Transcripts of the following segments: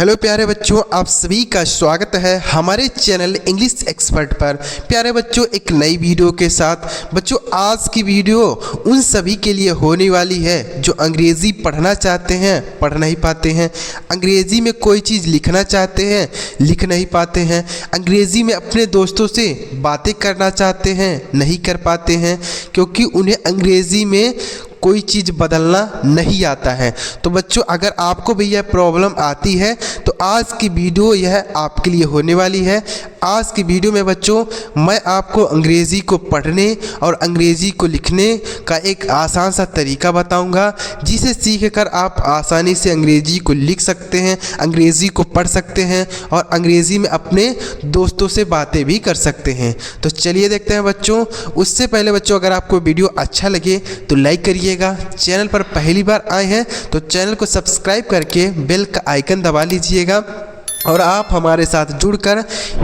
Hello प्यारे बच्चों, आप सभी का स्वागत है हमारे चैनल इंग्लिश एक्सपर्ट पर। प्यारे बच्चों, एक नई वीडियो के साथ बच्चों आज की वीडियो उन सभी के लिए होने वाली है जो अंग्रेज़ी पढ़ना चाहते हैं, पढ़ नहीं पाते हैं, अंग्रेज़ी में कोई चीज़ लिखना चाहते हैं, लिख नहीं पाते हैं, अंग्रेज़ी में अपने दोस्तों से बातें करना चाहते हैं, नहीं कर पाते हैं क्योंकि उन्हें अंग्रेज़ी में कोई चीज़ बदलना नहीं आता है। तो बच्चों, अगर आपको भी यह प्रॉब्लम आती है तो आज की वीडियो यह आपके लिए होने वाली है। आज की वीडियो में बच्चों मैं आपको अंग्रेज़ी को पढ़ने और अंग्रेज़ी को लिखने का एक आसान सा तरीका बताऊंगा, जिसे सीखकर आप आसानी से अंग्रेज़ी को लिख सकते हैं, अंग्रेज़ी को पढ़ सकते हैं और अंग्रेज़ी में अपने दोस्तों से बातें भी कर सकते हैं। तो चलिए देखते हैं बच्चों। उससे पहले बच्चों, अगर आपको वीडियो अच्छा लगे तो लाइक करिएगा, चैनल पर पहली बार आए हैं तो चैनल को सब्सक्राइब करके बेल का आइकन दबा लीजिएगा और आप हमारे साथ जुड़कर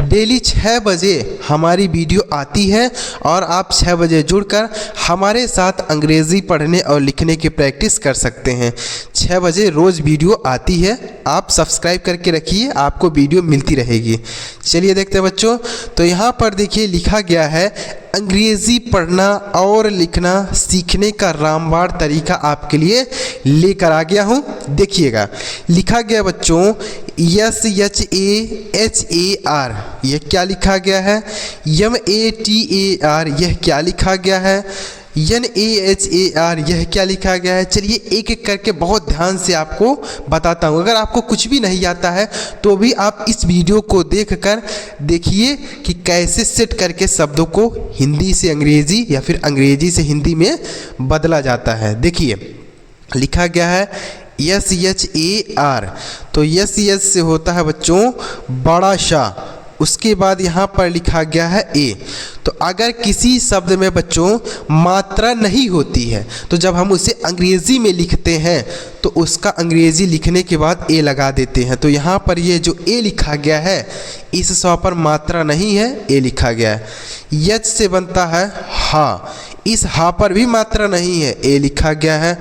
डेली 6 बजे हमारी वीडियो आती है और आप 6 बजे जुड़कर हमारे साथ अंग्रेज़ी पढ़ने और लिखने की प्रैक्टिस कर सकते हैं। 6 बजे रोज़ वीडियो आती है, आप सब्सक्राइब करके रखिए, आपको वीडियो मिलती रहेगी। चलिए देखते हैं बच्चों। तो यहाँ पर देखिए लिखा गया है, अंग्रेज़ी पढ़ना और लिखना सीखने का रामबाण तरीका आपके लिए लेकर आ गया हूँ। देखिएगा लिखा गया बच्चों SHAHAR, यह क्या लिखा गया है, MATAR यह क्या लिखा गया है, NAHAR यह क्या लिखा गया है। चलिए एक एक करके बहुत ध्यान से आपको बताता हूँ। अगर आपको कुछ भी नहीं आता है तो भी आप इस वीडियो को देखकर देखिए कि कैसे सेट करके शब्दों को हिंदी से अंग्रेज़ी या फिर अंग्रेज़ी से हिंदी में बदला जाता है। देखिए लिखा गया है SHAR, तो SH से होता है बच्चों बड़ा शाह, उसके बाद यहाँ पर लिखा गया है ए। तो अगर किसी शब्द में बच्चों मात्रा नहीं होती है तो जब हम उसे अंग्रेज़ी में लिखते हैं तो उसका अंग्रेज़ी लिखने के बाद ए लगा देते हैं। तो यहाँ पर ये जो ए लिखा गया है इस सौ पर मात्रा नहीं है, ए लिखा गया है। यच से बनता है हा, इस हा पर भी मात्रा नहीं है, ए लिखा गया है।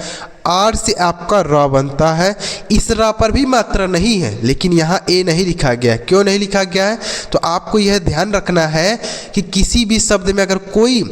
आर से आपका रॉ बनता है, इस रा पर भी मात्रा नहीं है, लेकिन यहाँ ए नहीं लिखा गया है। क्यों नहीं लिखा गया है? तो आपको यह ध्यान रखना है कि किसी भी शब्द में अगर कोई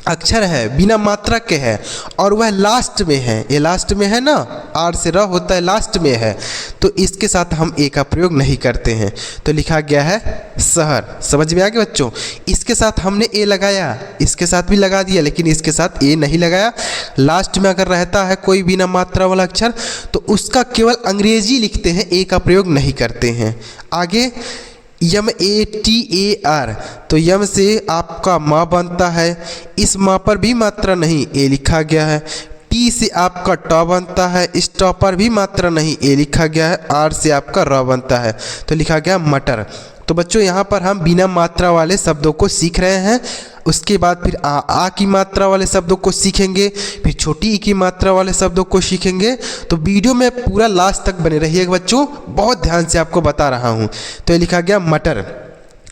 अक्षर है बिना मात्रा के है और वह लास्ट में है, ये लास्ट में है ना, आर से र होता है लास्ट में है, तो इसके साथ हम ए का प्रयोग नहीं करते हैं। तो लिखा गया है शहर, समझ में आ गया बच्चों। इसके साथ हमने ए लगाया, इसके साथ भी लगा दिया, लेकिन इसके साथ ए नहीं लगाया। लास्ट में अगर रहता है कोई बिना मात्रा वाला अक्षर तो उसका केवल अंग्रेजी लिखते हैं, ए का प्रयोग नहीं करते हैं। आगे MATAR, तो यम से आपका माँ बनता है, इस माँ पर भी मात्रा नहीं, ए लिखा गया है। टी से आपका टॉ बनता है, इस टॉ पर भी मात्रा नहीं, ए लिखा गया है। आर से आपका रॉ बनता है, तो लिखा गया मटर। तो बच्चों यहाँ पर हम बिना मात्रा वाले शब्दों को सीख रहे हैं। उसके बाद फिर आ की मात्रा वाले शब्दों को सीखेंगे, फिर छोटी ई की मात्रा वाले शब्दों को सीखेंगे। तो वीडियो में पूरा लास्ट तक बने रहिएगा बच्चों, बहुत ध्यान से आपको बता रहा हूँ। तो ये लिखा गया मटर।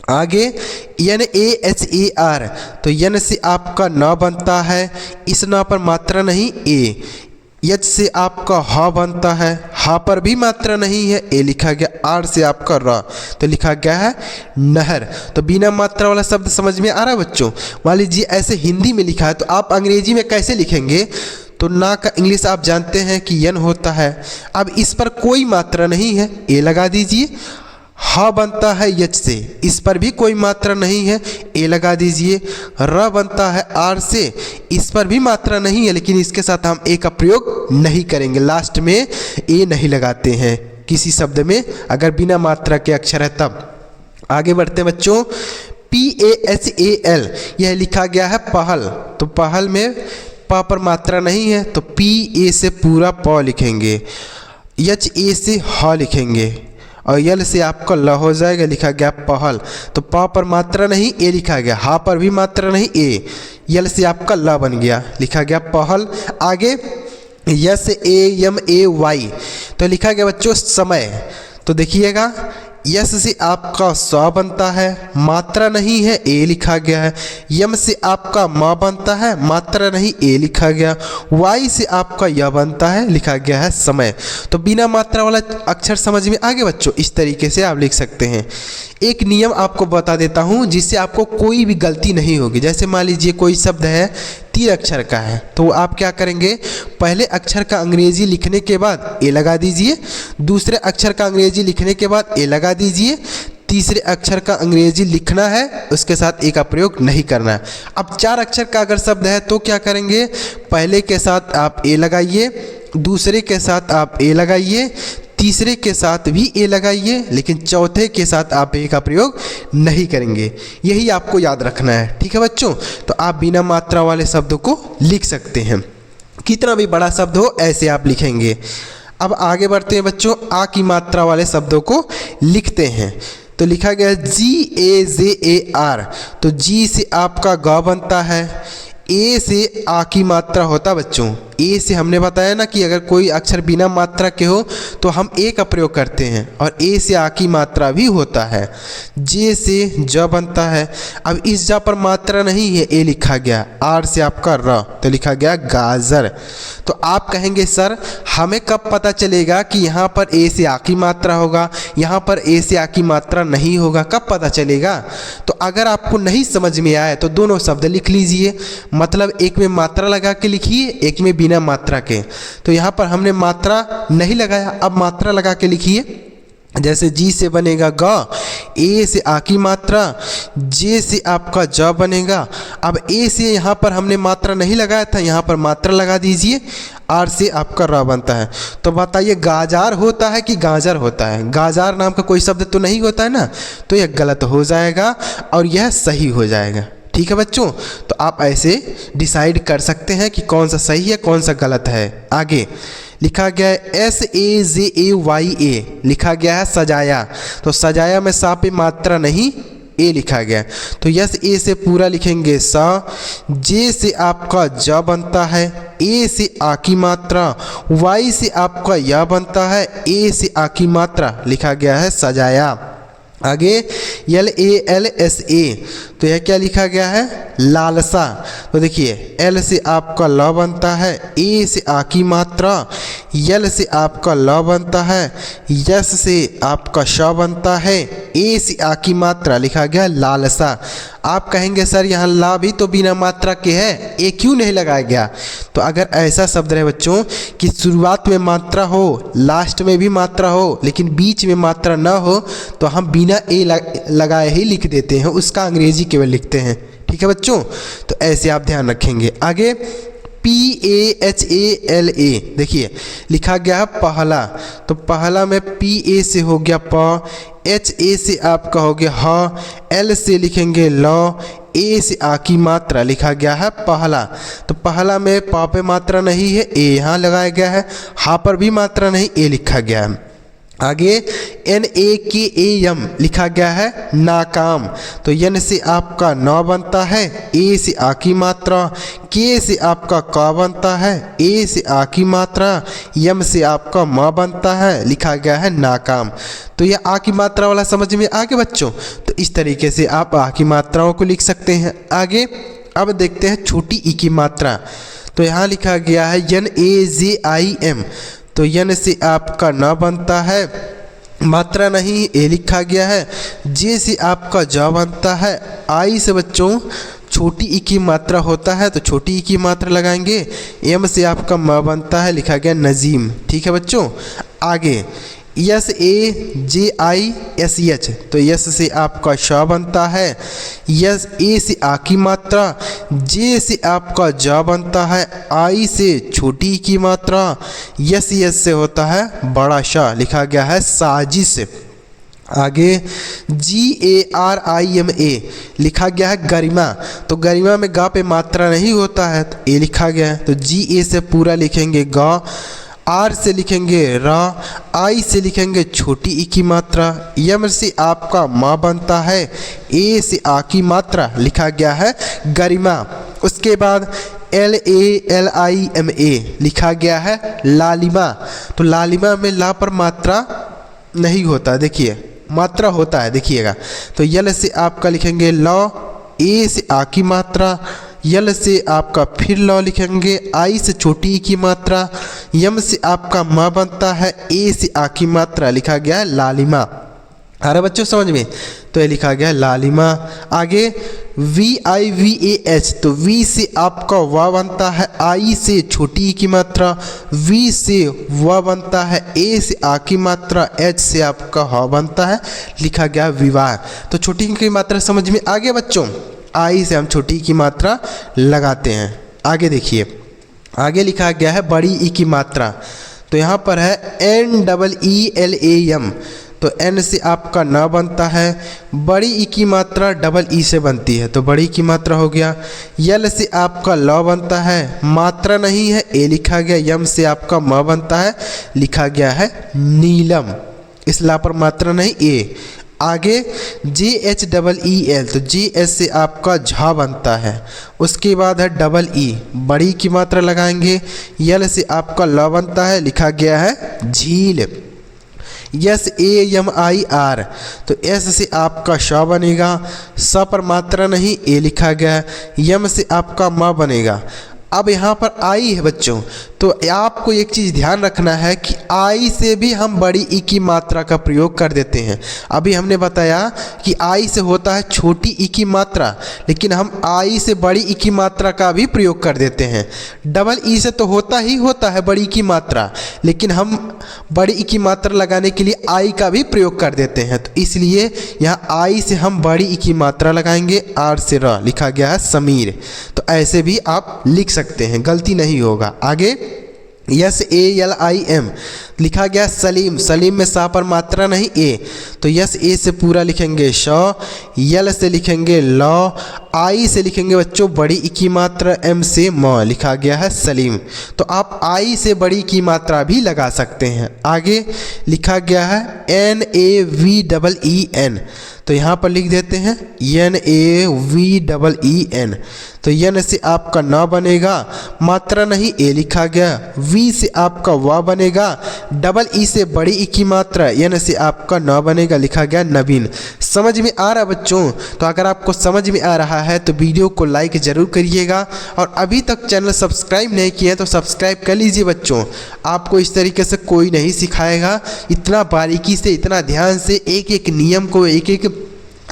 आगे NAHAR, तो यन से आपका न बनता है, इस न पर मात्रा नहीं, ए। यच से आपका हा बनता है, हा पर भी मात्रा नहीं है, ए लिखा गया। आर से आपका रा, तो लिखा गया है नहर। तो बिना मात्रा वाला शब्द समझ में आ रहा है बच्चों। मान लीजिए ऐसे हिंदी में लिखा है तो आप अंग्रेजी में कैसे लिखेंगे? तो ना का इंग्लिश आप जानते हैं कि यन होता है। अब इस पर कोई मात्रा नहीं है, ए लगा दीजिए। हा बनता है यच से, इस पर भी कोई मात्रा नहीं है, ए लगा दीजिए। र बनता है आर से, इस पर भी मात्रा नहीं है, लेकिन इसके साथ हम ए का प्रयोग नहीं करेंगे, लास्ट में ए नहीं लगाते हैं किसी शब्द में अगर बिना मात्रा के अक्षर है तब। आगे बढ़ते हैं बच्चों। PAHAL, यह लिखा गया है पहल, तो पहल में प पर मात्रा नहीं है तो PA से पूरा प लिखेंगे, HA से ह लिखेंगे और यल से आपका ल हो जाएगा, लिखा गया पहल। तो प पर मात्रा नहीं, ए लिखा गया। हा पर भी मात्रा नहीं, ए। यल से आपका ल बन गया, लिखा गया पहल। आगे SAMAY, तो लिखा गया बच्चों समय। तो देखिएगा यस से आपका स बनता है, मात्रा नहीं है, ए लिखा गया है। यम से आपका म बनता है, मात्रा नहीं, ए लिखा गया। वाई से आपका य बनता है, लिखा गया है समय। तो बिना मात्रा वाला अक्षर समझ में आ गया बच्चों, इस तरीके से आप लिख सकते हैं। एक नियम आपको बता देता हूँ जिससे आपको कोई भी गलती नहीं होगी। जैसे मान लीजिए कोई शब्द है 3 अक्षर का है, तो आप क्या करेंगे, पहले अक्षर का अंग्रेजी लिखने के बाद ए लगा दीजिए, दूसरे अक्षर का अंग्रेजी लिखने के बाद ए लगा दीजिए, तीसरे अक्षर का अंग्रेजी लिखना है, उसके साथ ए का प्रयोग नहीं करना है। अब 4 अक्षर का अगर शब्द है तो क्या करेंगे, पहले के साथ आप ए लगाइए, दूसरे के साथ आप ए लगाइए, तीसरे के साथ भी ए लगाइए, लेकिन चौथे के साथ आप ए का प्रयोग नहीं करेंगे। यही आपको याद रखना है, ठीक है बच्चों। तो आप बिना मात्रा वाले शब्दों को लिख सकते हैं, कितना भी बड़ा शब्द हो ऐसे आप लिखेंगे। अब आगे बढ़ते हैं बच्चों, आ की मात्रा वाले शब्दों को लिखते हैं। तो लिखा गया GAJAR, तो जी से आपका ग बनता है, ए से आ की मात्रा होता बच्चों। ए से हमने बताया ना कि अगर कोई अक्षर बिना मात्रा के हो तो हम ए का प्रयोग करते हैं, और ए से आ की मात्रा भी होता है। जे से ज बनता है, अब इस जा पर मात्रा नहीं है, ए लिखा गया। आर से आपका र, तो लिखा गया गाजर। तो आप कहेंगे सर हमें कब पता चलेगा कि यहाँ पर ए से आ की मात्रा होगा, यहाँ पर ए से आ की मात्रा नहीं होगा, कब पता चलेगा? तो अगर आपको नहीं समझ में आए तो दोनों शब्द लिख लीजिए, मतलब एक में मात्रा लगा के लिखिए, एक में बिना मात्रा के। तो यहाँ पर हमने मात्रा नहीं लगाया, अब मात्रा लगा के लिखिए। जैसे जी से बनेगा ग, ए से आ की मात्रा, जे से आपका ज बनेगा। अब ए से यहाँ पर हमने मात्रा नहीं लगाया था, यहाँ पर मात्रा लगा दीजिए, आर से आपका र बनता है। तो बताइए गाजार होता है कि गाजर होता है? गाजार नाम का कोई शब्द तो नहीं होता है ना, तो यह गलत हो जाएगा और यह सही हो जाएगा। ठीक है बच्चों, तो आप ऐसे डिसाइड कर सकते हैं कि कौन सा सही है कौन सा गलत है। आगे लिखा गया है SAJAYA, लिखा गया है सजाया। तो सजाया में सा पे मात्रा नहीं, ए लिखा गया। तो यस ए से पूरा लिखेंगे सा, जे से आपका ज बनता है, ए से आ की मात्रा, वाई से आपका या बनता है, ए से आ की मात्रा, लिखा गया है सजाया। आगे LALSA, तो यह क्या लिखा गया है, लालसा। तो देखिए एल से आपका ल बनता है, ए से आ की मात्रा, यल से आपका ल बनता है, यस से आपका श बनता है, ए से आ की मात्रा, लिखा गया लालसा। आप कहेंगे सर यहाँ ला भी तो बिना मात्रा के है, ए क्यों नहीं लगाया गया? तो अगर ऐसा शब्द रहे बच्चों कि शुरुआत में मात्रा हो, लास्ट में भी मात्रा हो, लेकिन बीच में मात्रा ना हो, तो हम बिना ए लगाए ही लिख देते हैं, उसका अंग्रेजी केवल लिखते हैं। ठीक है बच्चों, तो ऐसे आप ध्यान रखेंगे। आगे PAHALA, देखिए लिखा गया है पहला। तो पहला में PA से हो गया प, HA से आपका हो गया ह, L से लिखेंगे ल, ए से आ की मात्रा, लिखा गया है पहला। तो पहला में प पे मात्रा नहीं है, ए यहाँ लगाया गया है, हा पर भी मात्रा नहीं, ए लिखा गया है। आगे NAKAM, लिखा गया है नाकाम। तो यन से आपका न बनता है, ए से आ की मात्रा, के से आपका क बनता है, ए से आ की मात्रा, यम से आपका म बनता है, लिखा गया है नाकाम। तो यह आ की मात्रा वाला समझ में आ गया बच्चों। तो इस तरीके से आप आ की मात्राओं को लिख सकते हैं। आगे अब देखते हैं छोटी ई की मात्रा। तो यहाँ लिखा गया है NAJIM। तो यन से आपका न बनता है, मात्रा नहीं, ए लिखा गया है। जे से आपका ज बनता है। आई से बच्चों छोटी ई की मात्रा होता है, तो छोटी ई की मात्रा लगाएंगे। एम से आपका म बनता है, लिखा गया नजीम। ठीक है बच्चों। आगे SAJISH, तो यस से आपका श बनता है, यस ए से आ की मात्रा, जे से आपका ज बनता है, आई से छोटी की मात्रा, यस से होता है बड़ा श, लिखा गया है साजिश। आगे GARIMA, लिखा गया है गरिमा। तो गरिमा में गा पे मात्रा नहीं होता है, तो ए लिखा गया है। तो GA से पूरा लिखेंगे गा, आर से लिखेंगे रा, आई से लिखेंगे छोटी ई की मात्रा, यम से आपका माँ बनता है, ए से आ की मात्रा, लिखा गया है गरिमा। उसके बाद LALIMA, लिखा गया है लालिमा। तो लालिमा में ला पर मात्रा नहीं होता, देखिए मात्रा होता है, देखिएगा। तो यल से आपका लिखेंगे लौ, ए से आ की मात्रा, यल से आपका फिर लौ लिखेंगे, आई से छोटी ई की मात्रा, यम से आपका म बनता है, ए से आ की मात्रा, लिखा गया है लालिमा। आ रहा बच्चों समझ में? तो ये लिखा गया है लालिमा। आगे VIVAH, तो वी से आपका व बनता है, आई से छोटी ई की मात्रा, वी से व बनता है, ए से आ की मात्रा, एच से आपका ह बनता है, लिखा गया विवाह। तो छोटी ई की मात्रा समझ में आ गया बच्चों? आई से हम छोटी की मात्रा लगाते हैं। आगे देखिए, आगे लिखा गया है बड़ी ई की मात्रा। तो यहाँ पर है NEELAM, तो N से आपका न बनता है, बड़ी ई की मात्रा डबल ई से बनती है, तो बड़ी की मात्रा हो गया। यल से आपका ल बनता है, मात्रा नहीं है, ए लिखा गया। यम से आपका म बनता है, लिखा गया है नीलम, इस ला पर मात्रा नहीं, ए। आगे JHEEL, तो JH से आपका झा बनता है, उसके बाद है डबल ई, बड़ी की मात्रा लगाएंगे। यल से आपका ल बनता है, लिखा गया है झील। SAMIR, तो S से आपका श बनेगा, स पर मात्रा नहीं, ए लिखा गया है। यम से आपका म बनेगा। अब यहाँ पर आई है बच्चों, तो आपको एक चीज़ ध्यान रखना है कि आई से भी हम बड़ी ई की मात्रा का प्रयोग कर देते हैं। अभी हमने बताया कि आई से होता है छोटी ई की मात्रा, लेकिन हम आई से बड़ी ई की मात्रा का भी प्रयोग कर देते हैं। डबल ई से तो होता ही होता है बड़ी की मात्रा, लेकिन हम बड़ी ई की मात्रा लगाने के लिए आई का भी प्रयोग कर देते हैं। तो इसलिए यहाँ आई से हम बड़ी ई की मात्रा लगाएंगे, आर से र, लिखा गया है समीर। तो ऐसे भी आप लिख सकते हैं, गलती नहीं होगा। आगे SALIM, लिखा गया सलीम, सलीम में सा पर मात्रा नहीं, ए, तो यस ए से पूरा लिखेंगे श, यल से लिखेंगे लौ, आई से लिखेंगे बच्चों बड़ी ई की मात्रा, एम से म, लिखा गया है सलीम। तो आप आई से बड़ी की मात्रा भी लगा सकते हैं। आगे लिखा गया है NAVEEN, तो यहाँ पर लिख देते हैं NAVEEN, तो यन से आपका न बनेगा, मात्रा नहीं, ए लिखा गया। वी से आपका व बनेगा, डबल ई से बड़ी ई की मात्रा, यन से आपका न बनेगा, लिखा गया नवीन। समझ में आ रहा बच्चों? तो अगर आपको समझ में आ रहा है तो वीडियो को लाइक ज़रूर करिएगा, और अभी तक चैनल सब्सक्राइब नहीं किया तो सब्सक्राइब कर लीजिए बच्चों। आपको इस तरीके से कोई नहीं सिखाएगा, इतना बारीकी से, इतना ध्यान से, एक एक नियम को, एक एक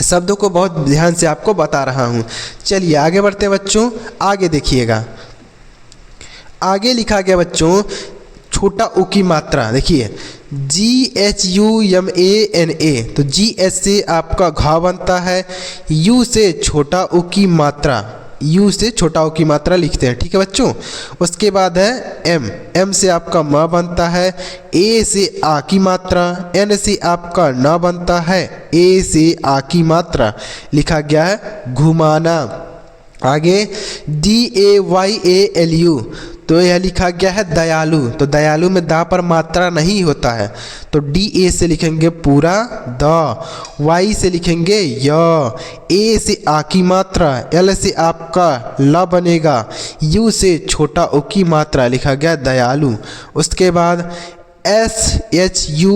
शब्दों को बहुत ध्यान से आपको बता रहा हूँ। चलिए आगे बढ़ते हैं बच्चों। आगे देखिएगा, आगे लिखा गया बच्चों छोटा उ की मात्रा, देखिए GHUMANA, तो GH से आपका घा बनता है, U से छोटा उ की मात्रा, U से छोटा उ की मात्रा लिखते हैं, ठीक है बच्चों। उसके बाद है M, M से आपका म बनता है, A से आ की मात्रा, N से आपका न बनता है, A से आ की मात्रा, लिखा गया है घुमाना। आगे DAYALU, तो यह लिखा गया है दयालु, तो दयालु में दा पर मात्रा नहीं होता है, तो DA से लिखेंगे पूरा द, Y से लिखेंगे य, A से आ की मात्रा, L से आपका ल बनेगा, U से छोटा उ की मात्रा, लिखा गया दयालु। उसके बाद SHUSHIL,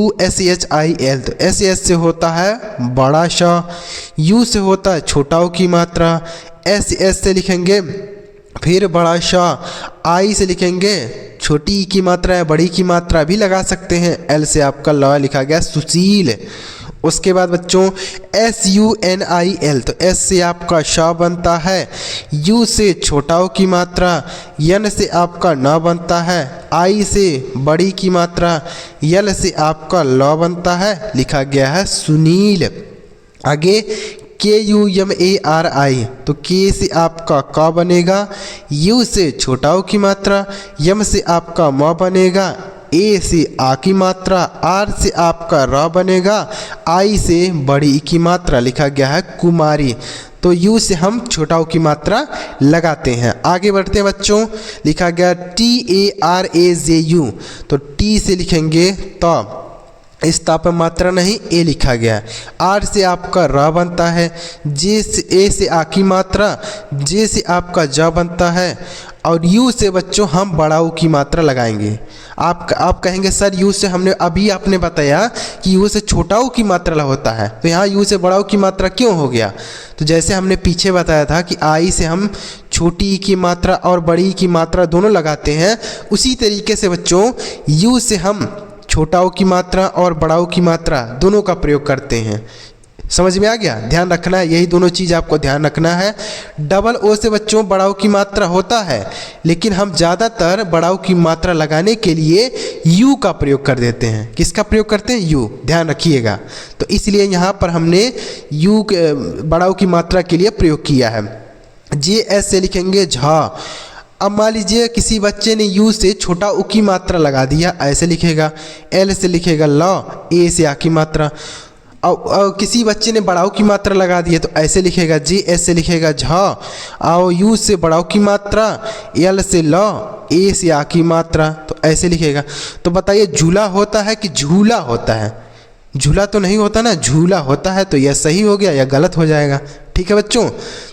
तो SH से होता है बड़ा श, U से होता है छोटा उ की मात्रा, SS से लिखेंगे फिर बड़ा श, आई से लिखेंगे छोटी ई की मात्रा है, बड़ी की मात्रा भी लगा सकते हैं, L से आपका ल, लिखा गया सुशील। उसके बाद बच्चों SUNIL, तो S से आपका श बनता है, U से छोटा उ की मात्रा, N से आपका न बनता है, I से बड़ी की मात्रा, L से आपका ल बनता है, लिखा गया है सुनील। आगे KUMARI, तो K से आपका क बनेगा, U से छोटा उ की मात्रा, यम से आपका म बनेगा, A से आ की मात्रा, R से आपका र बनेगा, I से बड़ी की मात्रा, लिखा गया है कुमारी। तो U से हम छोटा उ की मात्रा लगाते हैं। आगे बढ़ते हैं बच्चों, लिखा गया TARAJU, तो T से लिखेंगे त, इस ता पर मात्रा नहीं, ए लिखा गया है। आर से आपका र बनता है, जे से ए से आ की मात्रा, जे से आपका ज बनता है, और यू से बच्चों हम बड़ा ऊ की मात्रा लगाएंगे। आप कहेंगे सर यू से हमने अभी आपने बताया कि यू से छोटा ऊ की मात्रा होता है, तो यहाँ यू से बड़ा ऊ की मात्रा क्यों हो गया? तो जैसे हमने पीछे बताया था कि आई से हम छोटी ई की मात्रा और बड़ी ई की मात्रा दोनों लगाते हैं, उसी तरीके से बच्चों यू से हम छोटा ऊ की मात्रा और बड़ा ऊ की मात्रा दोनों का प्रयोग करते हैं। समझ में आ गया? ध्यान रखना है, यही दोनों चीज़ आपको ध्यान रखना है। डबल ओ से बच्चों बड़ा ऊ की मात्रा होता है, लेकिन हम ज़्यादातर बड़ा ऊ की मात्रा लगाने के लिए यू का प्रयोग कर देते हैं। किसका प्रयोग करते हैं? यू। ध्यान रखिएगा। तो इसलिए यहाँ पर हमने यू बड़ा ऊ की मात्रा के लिए प्रयोग किया है। जे एस से लिखेंगे झा। अब मान लीजिए किसी बच्चे ने यू से छोटा ऊ की मात्रा लगा दिया, ऐसे लिखेगा। एल से लिखेगा ल, ए से आ की मात्रा। और किसी बच्चे ने बड़ाऊ की मात्रा लगा दी है तो ऐसे लिखेगा। जे एस से लिखेगा झा, और यू से बड़ाऊ की मात्रा, एल से ल, ए से आ की मात्रा, तो ऐसे लिखेगा। तो बताइए झूला होता है कि झूला होता है? झूला तो नहीं होता ना, झूला होता है। तो यह सही हो गया या गलत हो जाएगा? ठीक है बच्चों,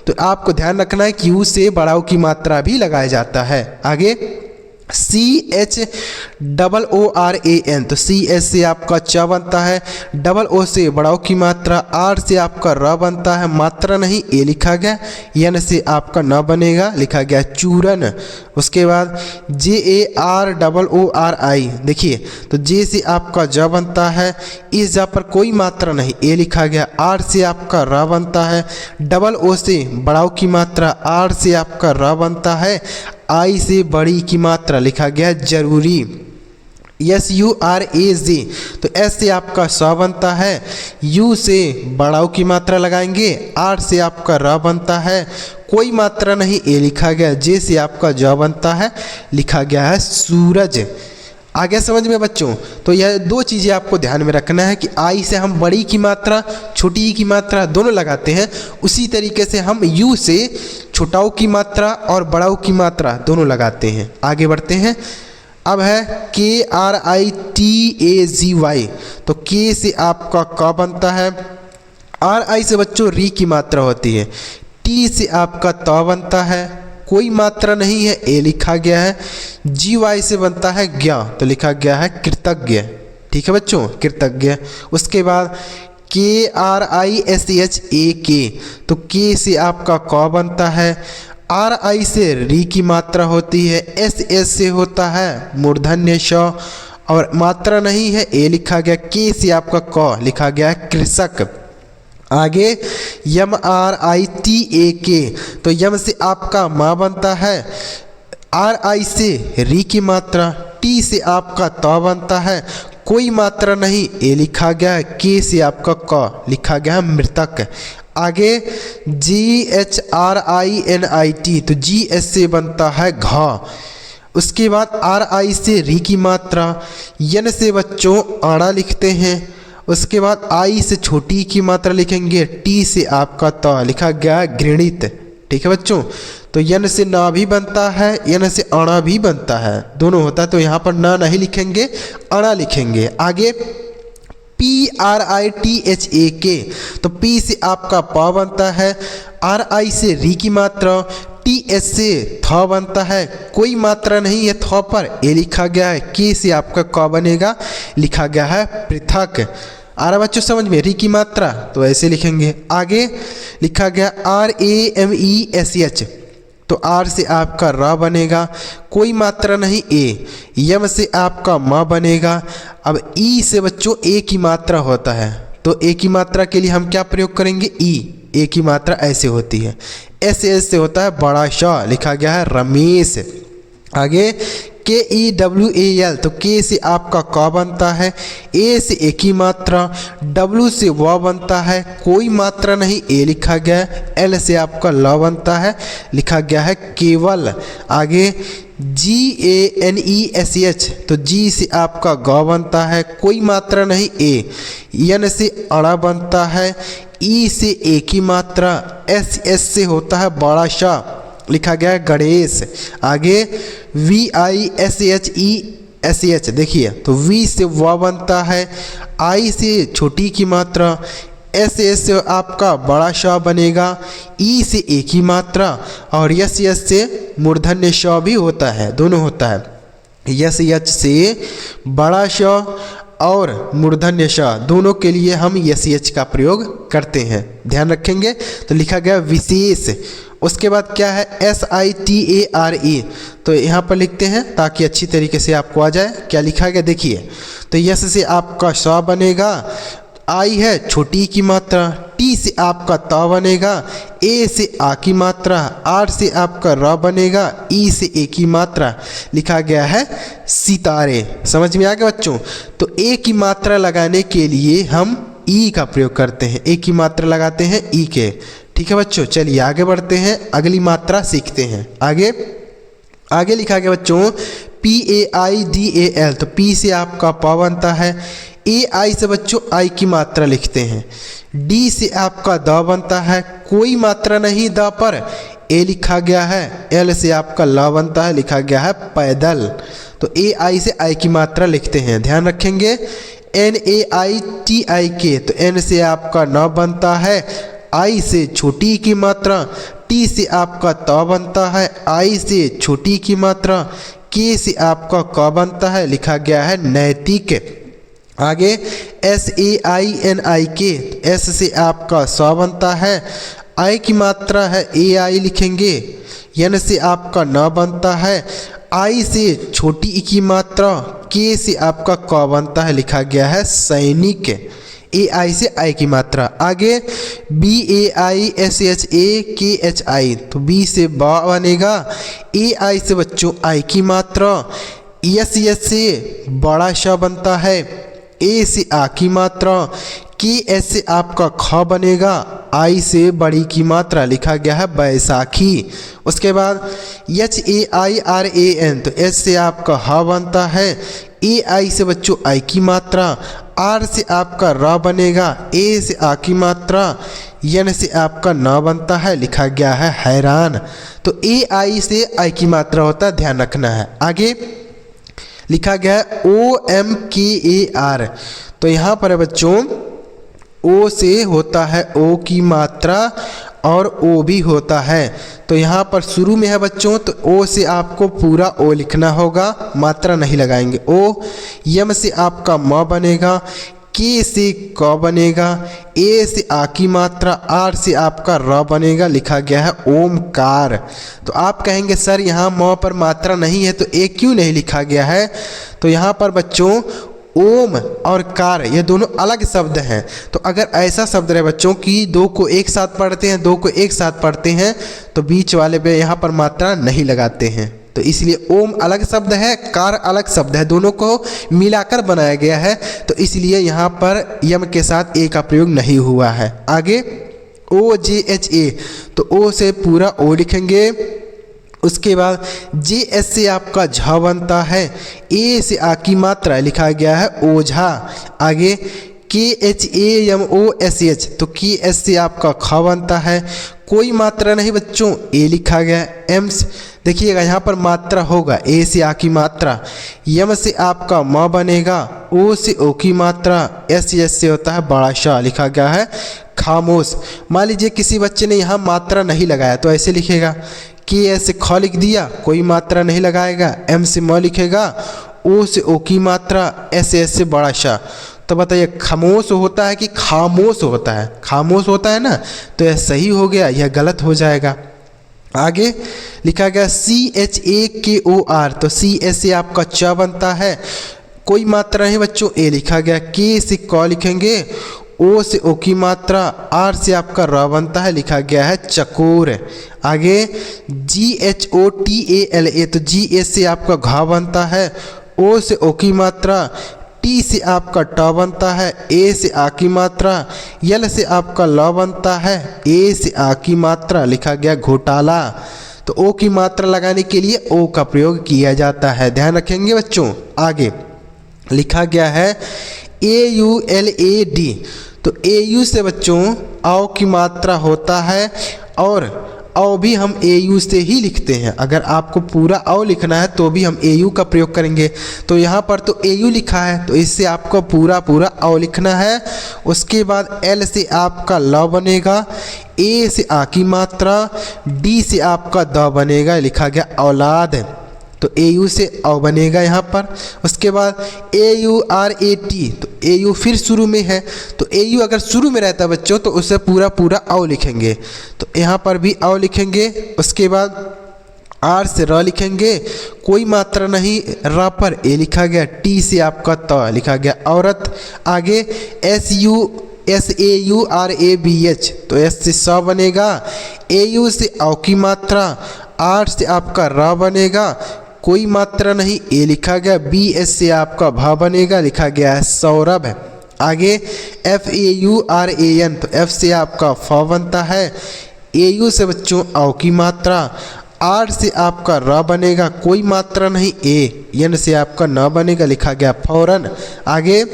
तो आपको ध्यान रखना है कि यू से बड़ाऊ की मात्रा भी लगाया जाता है। आगे CHOORAN, तो CS से आपका च बनता है, डबल ओ से बड़ाऊ की मात्रा, आर से आपका र बनता है, मात्रा नहीं ए लिखा गया, एन से आपका न बनेगा, लिखा गया चूरन। उसके बाद JAROORI, देखिए तो जे से आपका ज बनता है, इस जा पर कोई मात्रा नहीं ए लिखा गया, आर से आपका र बनता है, डबल ओ से बड़ाऊ की मात्रा, आर से आपका र बनता है, आई से बड़ी की मात्रा लिखा गया जरूरी। SURAZ, तो एस से आपका स बनता है, यू से बड़ाऊ की मात्रा लगाएंगे, आर से आपका र बनता है, कोई मात्रा नहीं ए लिखा गया, जे से आपका ज बनता है, लिखा गया है सूरज। आ गया समझ में बच्चों? तो यह दो चीज़ें आपको ध्यान में रखना है कि आई से हम बड़ी की मात्रा, छोटी ई की मात्रा दोनों लगाते हैं, उसी तरीके से हम यू से छोटाऊ की मात्रा और बड़ाऊ की मात्रा दोनों लगाते हैं। आगे बढ़ते हैं। अब है KRITAZY, तो के से आपका क बनता है, RI से बच्चों री की मात्रा होती है, टी से आपका त बनता है, कोई मात्रा नहीं है ए लिखा गया है, GY से बनता है ज्ञ, तो लिखा गया है कृतज्ञ। ठीक है बच्चों, कृतज्ञ। उसके बाद KRISHAK, तो के से आपका क बनता है, RI से री की मात्रा होती है, SS से होता है मूर्धन्य श, और मात्रा नहीं है ए लिखा गया, के से आपका क लिखा गया है कृषक। आगे MRITAK, तो यम से आपका माँ बनता है, RI से री की मात्रा, टी से आपका त बनता है, कोई मात्रा नहीं ए लिखा गया है, के से आपका क लिखा गया है मृतक। आगे GHRINIT, तो GS से बनता है घ। उसके बाद RI से री की मात्रा, यन से बच्चों आड़ा लिखते हैं। उसके बाद आई से छोटी की मात्रा लिखेंगे, टी से आपका त लिखा गया घृणित। ठीक है बच्चों, तो यन से ना भी बनता है, यन से अणा भी बनता है, दोनों होता है, तो यहाँ पर ना नहीं लिखेंगे, अणा लिखेंगे। आगे PRITHAK, तो पी से आपका प बनता है, RI से री की मात्रा, TS से थ बनता है, कोई मात्रा नहीं है थ पर ए लिखा गया है, के से आपका क बनेगा, लिखा गया है पृथक। आ रहा बच्चों समझ में? री की मात्रा तो ऐसे लिखेंगे। आगे लिखा गया RAMESH, तो आर से आपका र बनेगा, कोई मात्रा नहीं ए, यम से आपका म बनेगा। अब ई से बच्चों ए की मात्रा होता है, तो ए की मात्रा के लिए हम क्या प्रयोग करेंगे? ई। ए की मात्रा ऐसे होती है। एस से होता है बड़ा श, लिखा गया है रमेश। आगे KEWAL, तो के से आपका क बनता है, ए से ए की मात्रा, W से व बनता है, कोई मात्रा नहीं ए लिखा गया, L से आपका ल बनता है, लिखा गया है केवल। आगे GANESH, तो G से आपका ग बनता है, कोई मात्रा नहीं ए, N से अड़ा बनता है, ई से ए की मात्रा, SS से होता है बड़ा श, लिखा गया है गणेश। आगे VISHESH, देखिए तो V से व बनता है, आई से छोटी की मात्रा, एस से आपका बड़ा श बनेगा, ई से एक ही मात्रा, और यस से मूर्धन्य श भी होता है, दोनों होता है। यच से बड़ा श और मूर्धन्य श दोनों के लिए हम यच का प्रयोग करते हैं, ध्यान रखेंगे। तो लिखा गया विशेष। उसके बाद क्या है, SITARE, तो यहाँ पर लिखते हैं ताकि अच्छी तरीके से आपको आ जाए। क्या लिखा गया देखिए, तो यस से आपका स बनेगा, आई है छोटी की मात्रा, टी से आपका त बनेगा, ए से आ की मात्रा, आर से आपका र बनेगा, ई से ए की मात्रा, लिखा गया है सितारे। समझ में आ गया बच्चों। तो ए की मात्रा लगाने के लिए हम ई का प्रयोग करते हैं, ए की मात्रा लगाते हैं ई के। ठीक है बच्चों, चलिए आगे बढ़ते हैं, अगली मात्रा सीखते हैं। आगे लिखा गया बच्चों PAIDAL, तो पी से आपका प बनता है, AI से बच्चों आई की मात्रा लिखते हैं, डी से आपका द बनता है, कोई मात्रा नहीं द पर, ए लिखा गया है, एल से आपका ल बनता है, लिखा गया है पैदल। तो AI से आई की मात्रा लिखते हैं, ध्यान रखेंगे। NAITIK, तो एन से आपका न बनता है, आई से छोटी की मात्रा, टी से आपका त बनता है, आई से छोटी की मात्रा, के से आपका क बनता है, लिखा गया है नैतिक। आगे SAINIK, एस से आपका स बनता है, आई की मात्रा है AI लिखेंगे, एन से आपका न बनता है, आई से छोटी ई की मात्रा, के से आपका क बनता है, लिखा गया है सैनिक। AI से आई की मात्रा। आगे BAISHAKHI, तो बी से ब बनेगा, AI से बच्चों आई की मात्रा, यस से बड़ा श बनता है, ए से आ की मात्रा, के से आपका ख बनेगा, आई से बड़ी की मात्रा, लिखा गया है बैसाखी। उसके बाद HAIRAN, तो एस से आपका ह बनता है, AI से बच्चों आई की मात्रा, आर से आपका र बनेगा, ए से आ की मात्रा, एन से आपका न बनता है, लिखा गया है हैरान। तो AI से आई की मात्रा होता है, ध्यान रखना है। आगे लिखा गया है OMKAR, तो यहाँ पर बच्चों ओ से होता है ओ की मात्रा और ओ भी होता है। तो यहाँ पर शुरू में है बच्चों, तो ओ से आपको पूरा ओ लिखना होगा, मात्रा नहीं लगाएंगे। ओ, यम से आपका म बनेगा, के से क बनेगा, ए से आ की मात्रा, आर से आपका र बनेगा, लिखा गया है ओमकार। तो आप कहेंगे सर यहाँ म पर मात्रा नहीं है तो ए क्यों नहीं लिखा गया है। तो यहाँ पर बच्चों ओम और कार ये दोनों अलग शब्द हैं। तो अगर ऐसा शब्द रहे बच्चों कि दो को एक साथ पढ़ते हैं, दो को एक साथ पढ़ते हैं, तो बीच वाले पे यहाँ पर मात्रा नहीं लगाते हैं। तो इसलिए ओम अलग शब्द है, कार अलग शब्द है, दोनों को मिलाकर बनाया गया है। तो इसलिए यहाँ पर यम के साथ ए का प्रयोग नहीं हुआ है। आगे OJHA, तो ओ से पूरा ओ लिखेंगे। उसके बाद JS से आपका झ बनता है, ए से आ की मात्रा, लिखा गया है ओझा। आगे KHAMOSH, तो KS से आपका ख बनता है, कोई मात्रा नहीं बच्चों, ए लिखा गया है। एम्स, देखिएगा यहाँ पर मात्रा होगा, ए से आ की मात्रा, यम से आपका म बनेगा, ओ से ओ की मात्रा, एस से होता है बड़ा शाह, लिखा गया है खामोश। मान लीजिए किसी बच्चे ने यहाँ मात्रा नहीं लगाया तो ऐसे लिखेगा, के से ख लिख दिया, कोई मात्रा नहीं लगाएगा, एम से म लिखेगा, ओ से ओ की मात्रा, एस से बड़ा शाह। तो बताइए खामोश होता है कि खामोश होता है? खामोश होता है ना, तो यह सही हो गया, यह गलत हो जाएगा। आगे लिखा गया CHAKOR, तो CS से आपका च बनता है, कोई मात्रा नहीं बच्चों, ए लिखा गया। के से क लिखेंगे, ओ से ओ की मात्रा, आर से आपका र बनता है, लिखा गया है चकोर। आगे GHOTALA, तो GS से आपका घ बनता है, ओ से ओ की मात्रा, टी से आपका ट बनता है, ए से आ की मात्रा, यल से आपका ल बनता है, ए से आ की मात्रा, लिखा गया घोटाला। तो ओ की मात्रा लगाने के लिए ओ का प्रयोग किया जाता है, ध्यान रखेंगे बच्चों। आगे लिखा गया है AULAD, तो AU से बच्चों आओ की मात्रा होता है और औ भी हम ए यू से ही लिखते हैं। अगर आपको पूरा औ लिखना है तो भी हम ए यू का प्रयोग करेंगे। तो यहाँ पर तो ए यू लिखा है तो इससे आपको पूरा औ लिखना है। उसके बाद एल से आपका ल बनेगा, ए से आ की मात्रा, डी से आपका द बनेगा, लिखा गया औलाद। तो ए यू से औ बनेगा यहाँ पर। उसके बाद ए यू आर ए टी, तो ए यू फिर शुरू में है तो ए यू अगर शुरू में रहता है बच्चों तो उसे पूरा औ लिखेंगे। तो यहाँ पर भी औ लिखेंगे। उसके बाद आर से र लिखेंगे, कोई मात्रा नहीं, र पर ए लिखा गया, टी से आपका त लिखा गया औरत। आगे S A U R A B H, तो एस से स बनेगा, ए यू से औ की मात्रा, आर से आपका र बनेगा, कोई मात्रा नहीं, ए लिखा गया, बी एस से आपका भ बनेगा, लिखा गया है सौरभ। आगे F A U R A N, तो एफ से आपका फ बनता है, ए यू से बच्चों औ की मात्रा, आर से आपका र बनेगा, कोई मात्रा नहीं, ए एन से आपका न बनेगा, लिखा गया फौरन। आगे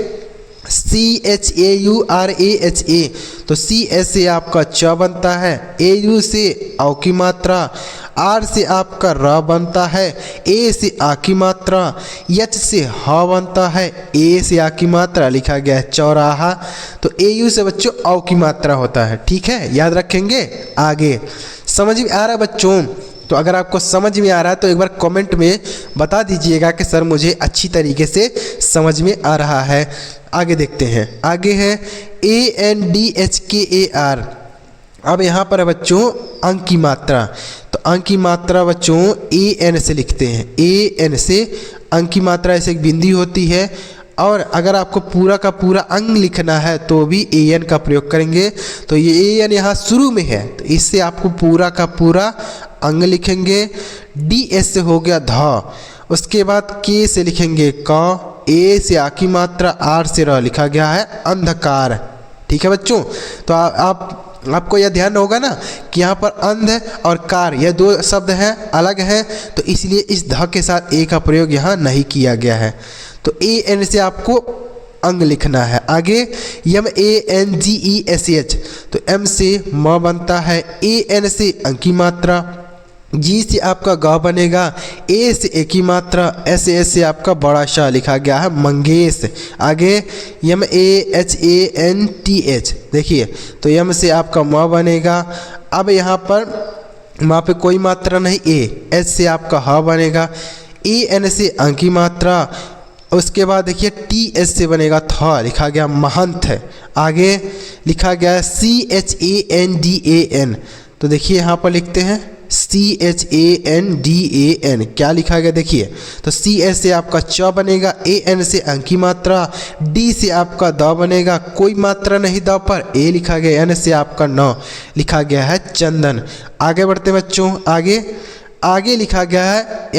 C H A U R A H A, तो सी एच से आपका च बनता है, ए यू से औ की मात्रा, आर से आपका र बनता है, ए से आ की मात्रा, एच से ह बनता है, ए से आ की मात्रा, लिखा गया है चौराहा। तो ए यू से बच्चों औ की मात्रा होता है, ठीक है, याद रखेंगे। आगे समझ में आ रहा है बच्चों? तो अगर आपको समझ में आ रहा है तो एक बार कमेंट में बता दीजिएगा कि सर मुझे अच्छी तरीके से समझ में आ रहा है। आगे देखते हैं। आगे है ANDHKAR। अब यहाँ पर है बच्चों अंक की मात्रा, तो अंक की मात्रा बच्चों AN से लिखते हैं। AN से अंक की मात्रा ऐसे एक बिंदी होती है, और अगर आपको पूरा का पूरा अंग लिखना है तो भी AN का प्रयोग करेंगे। तो ये AN यहाँ शुरू में है तो इससे आपको पूरा का पूरा अंग लिखेंगे। DS से हो गया ध, उसके बाद K से लिखेंगे क, ए से आ की मात्रा, आर से र, लिखा गया है अंधकार। ठीक है बच्चों, तो आपको यह ध्यान होगा ना कि यहाँ पर अंध और कार यह दो शब्द हैं, अलग हैं, तो इसलिए इस ध के साथ ए का प्रयोग यहाँ नहीं किया गया है। तो AN से आपको अंग लिखना है। आगे MANGESH, तो M से म बनता है, AN से अंक की मात्रा, जी से आपका ग बनेगा, ए से ए की मात्रा, एस से आपका बड़ा शाह, लिखा गया है मंगेश। आगे MAHANTH, देखिए तो यम से आपका म बनेगा। अब यहाँ पर वहाँ पे कोई मात्रा नहीं, एच से आपका ह बनेगा, AN से अंक की मात्रा, उसके बाद देखिए TH से बनेगा थ, लिखा गया महंत है। आगे लिखा गया है CHANDAN, तो देखिए यहाँ पर लिखते हैं CHANDAN, क्या लिखा गया देखिए, तो CS से आपका च बनेगा, AN से अंक की मात्रा, D से आपका द बनेगा, कोई मात्रा नहीं द पर, A लिखा गया, N से आपका न, लिखा गया है चंदन। आगे बढ़ते बच्चों। आगे लिखा गया है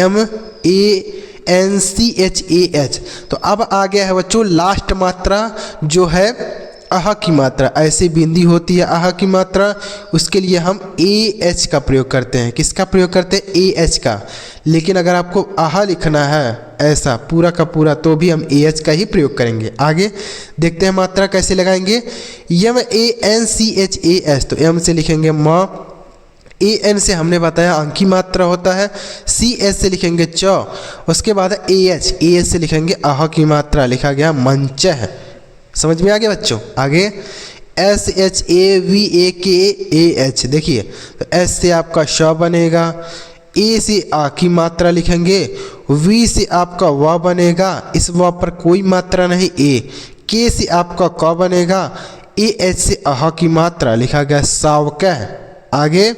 MANCHAH, तो अब आ गया है बच्चों लास्ट मात्रा जो है आह की मात्रा। ऐसी बिंदी होती है आह की मात्रा, उसके लिए हम AH का प्रयोग करते हैं। किसका प्रयोग करते हैं? AH का। लेकिन अगर आपको आह लिखना है ऐसा पूरा का पूरा तो भी हम AH का ही प्रयोग करेंगे। आगे देखते हैं मात्रा कैसे लगाएंगे। MANCHAS, तो M से लिखेंगे म, AN से हमने बताया अंक की मात्रा होता है, CS से लिखेंगे च, उसके बाद AH से लिखेंगे आह की मात्रा, लिखा गया मंच है। समझ में आ गया बच्चों? आगे SHAVAKAH, देखिए तो S से आपका श बनेगा, A से आ की मात्रा लिखेंगे, V से आपका व बनेगा, इस व पर कोई मात्रा नहीं, A, K से आपका क बनेगा, AH से आह की मात्रा, लिखा गया सावकह। आगे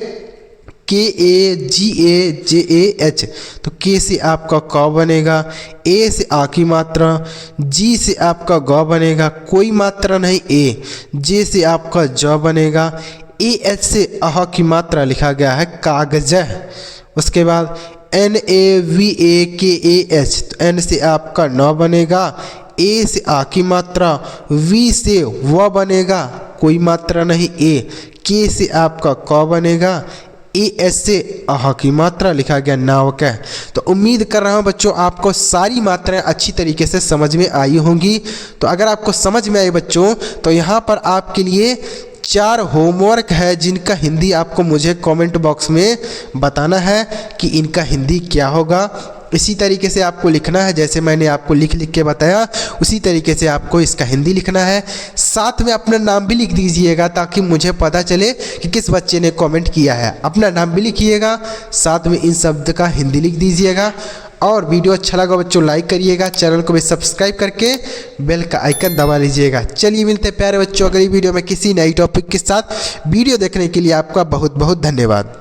KAGAJAH, तो K से आपका क बनेगा, A से आ की मात्रा, G से आपका ग बनेगा, कोई मात्रा नहीं, A, J से आपका ज बनेगा, AH से आह की मात्रा, लिखा गया है कागज। उसके बाद NAVAKAH, तो N से आपका न बनेगा, A से आ की मात्रा, V से व बनेगा, कोई मात्रा नहीं, A, K से आपका क बनेगा, AS से आह की मात्रा, लिखा गया नावक है। तो उम्मीद कर रहा हूँ बच्चों आपको सारी मात्राएं अच्छी तरीके से समझ में आई होंगी। तो अगर आपको समझ में आई बच्चों तो यहाँ पर आपके लिए 4 होमवर्क है जिनका हिंदी आपको मुझे कमेंट बॉक्स में बताना है कि इनका हिंदी क्या होगा। इसी तरीके से आपको लिखना है, जैसे मैंने आपको लिख के बताया उसी तरीके से आपको इसका हिंदी लिखना है। साथ में अपना नाम भी लिख दीजिएगा ताकि मुझे पता चले कि किस बच्चे ने कमेंट किया है। अपना नाम भी लिखिएगा, साथ में इन शब्द का हिंदी लिख दीजिएगा। और वीडियो अच्छा लगा बच्चों लाइक करिएगा, चैनल को भी सब्सक्राइब करके बेल का आइकन दबा लीजिएगा। चलिए मिलते हैं प्यारे बच्चों अगली वीडियो में किसी नई टॉपिक के साथ। वीडियो देखने के लिए आपका बहुत बहुत धन्यवाद।